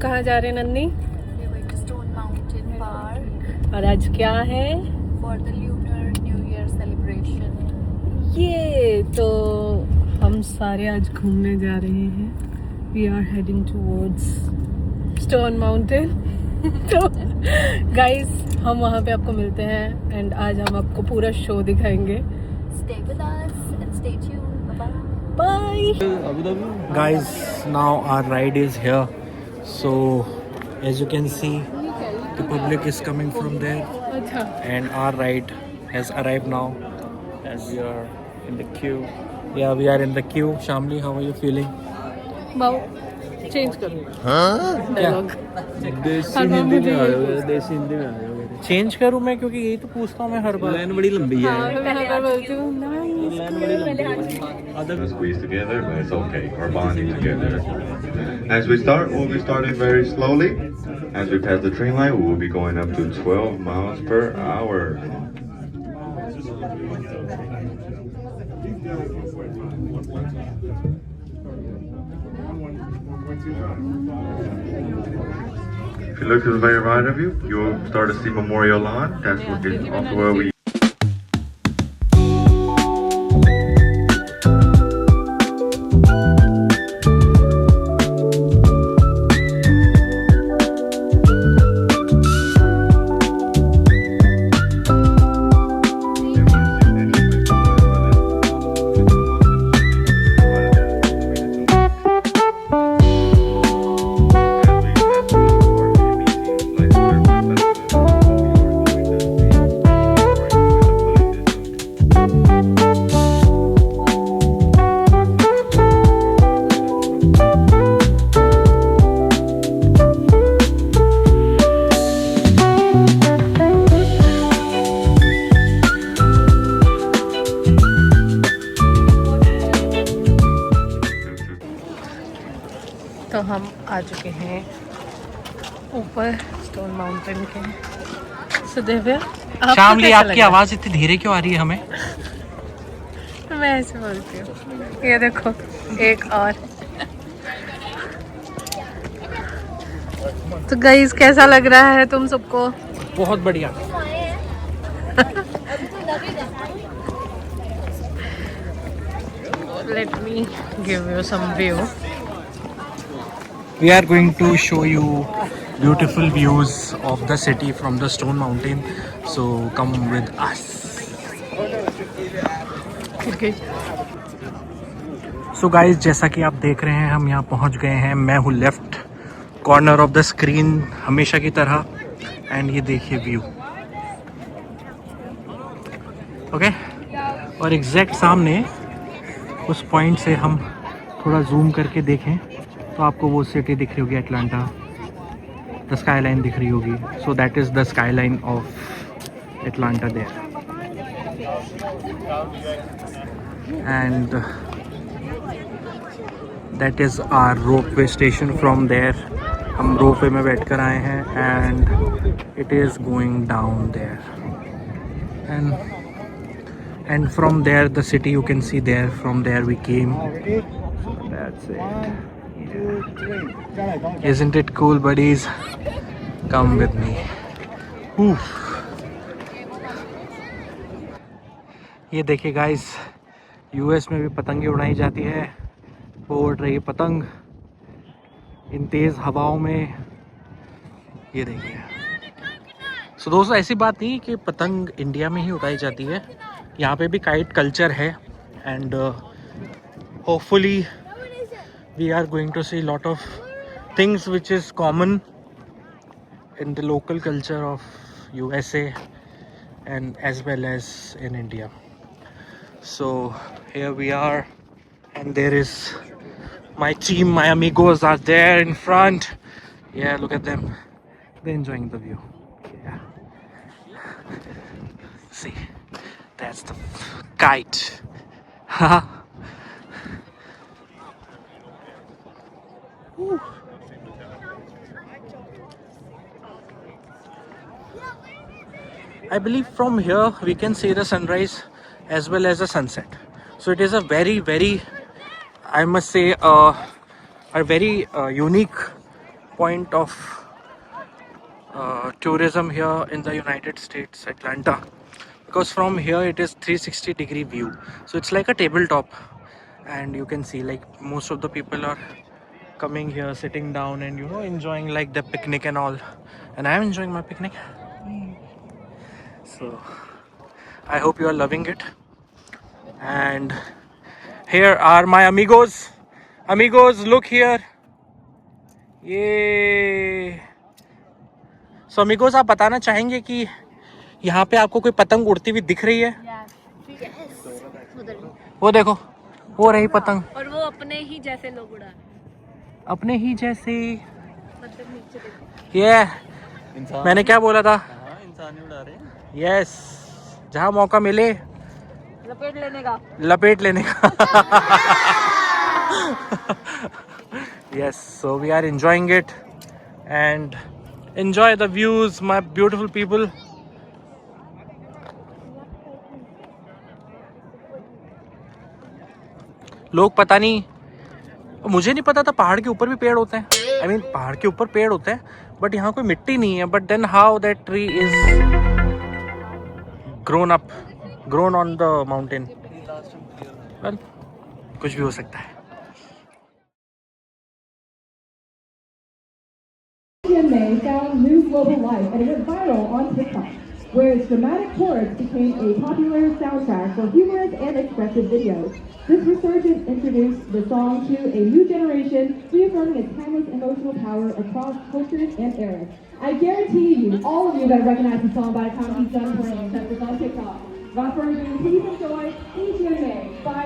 कहाँ जा रहे हैं नन्नी? Stone Mountain Park और आज क्या है? for the Lunar New Year celebration. ये तो हम सारे आज घूमने जा रहे हैं. We are heading towards Stone Mountain. तो गाइस हम वहाँ पे आपको मिलते हैं एंड आज हम आपको पूरा शो दिखाएंगे. Stay with us and stay tuned. Bye Bye. Guys, now our ride is here. So as you can see, the public is coming from there, अच्छा. and our ride has arrived now. As we are in the queue. Yeah, we are in the queue. Shamli, how are you feeling? बाओ change करो. क्या? देसी हिंदी में आ जाओगे, देसी हिंदी में आ जाओगे. चेंज करूँ मैं, क्योंकि यही तो पूछता हूँ मैं हर बार. लाइन बड़ी लंबी है. मैं हर बार बोलती हूँ लाइन बड़ी लंबी है. Squeeze together, but it's okay. We're bonding together. As we start, we'll be starting very slowly. As we pass the train line, we will be going up to 12 miles per hour. If you look to the very right of you, you'll start to see Memorial Lawn. That's what is also where we तो हम आ चुके हैं ऊपर stone mountain के. सुदेव्या शामली, आपकी आवाज इतनी धीरे क्यों आ रही है हमें? मैं ऐसे बोलती हूँ. ये देखो एक और. तो गाइस कैसा लग रहा है तुम सबको? बहुत बढ़िया. Let me give you some view. We are going to show you beautiful views of the city from the Stone Mountain. So come with us. Okay. So guys, जैसा कि आप देख रहे हैं हम यहाँ पहुँच गए हैं. मैं हूँ left corner of the screen हमेशा की तरह. एंड ये देखिए व्यू. ओके. और एग्जैक्ट सामने उस पॉइंट से हम थोड़ा जूम करके देखें तो आपको वो सिटी दिख रही होगी, अटलांटा. द स्काई लाइन दिख रही होगी. So that is the skyline of Atlanta there. And that is our ropeway station. From there हम रोपवे में बैठ कर आए हैं and it is going down there. And from there the city you can see there. From there we came. That's it. Yeah. Isn't it cool, buddies? Come with me. Oof. ये देखिए guys, US में भी पतंगे उड़ाई जाती है. वो उड़ रही है पतंग इन तेज़ हवाओं में. ये देखिए. सो दोस्तों, ऐसी बात नहीं कि पतंग इंडिया में ही उड़ाई जाती है. यहाँ पे भी काइट कल्चर है. And hopefully we are going to see lot of things which is common in the local culture of USA and as well as in India. So here we are, and there is my team, my amigos are there in front. Yeah, look at them. They're enjoying the view. Yeah. See, that's the kite. Haha. I believe from here we can see the sunrise as well as the sunset. So it is a very, I must say, a very unique point of tourism here in the United States, Atlanta, because from here it is 360-degree view, so it's like a tabletop, and you can see like most of the people are coming here, sitting down, and enjoying like the picnic and all, and I'm enjoying my picnic. So I hope you are loving it. And here are my amigos. Look here. ये सो amigos, आप बताना चाहेंगे कि यहाँ पे आपको कोई पतंग उड़ती हुई दिख रही है? वो देखो, वो रही पतंग, और वो अपने ही जैसे लोग उड़ा रहे हैं। अपने ही जैसे। मतलब नीचे देखो। ये मैंने क्या बोला था? इंसान ही उड़ा रहे हैं। यस, जहाँ मौका मिले लपेट लेने का। Yes, so we are enjoying it and enjoy the views, my beautiful people. लोग पता नहीं, मुझे नहीं पता था पहाड़ के ऊपर भी पेड़ होते हैं। I mean, पहाड़ के ऊपर पेड़ होते हैं, बट यहाँ कोई मिट्टी नहीं है। But then how that tree is grown on the mountain? Well, कुछ भी हो सकता है। May found new global life and it went viral on TikTok, where its dramatic chorus became a popular soundtrack for humorous and expressive videos. This resurgence introduced the song to a new generation, reaffirming its timeless emotional power across cultures and eras. I guarantee you, all of you that recognize the song by the time he's done playing, since it's on TikTok. Without further ado, please enjoy EGMA by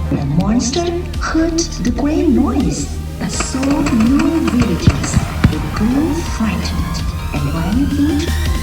The monster heard the great noise that sold new villages. It grew frightened, and when it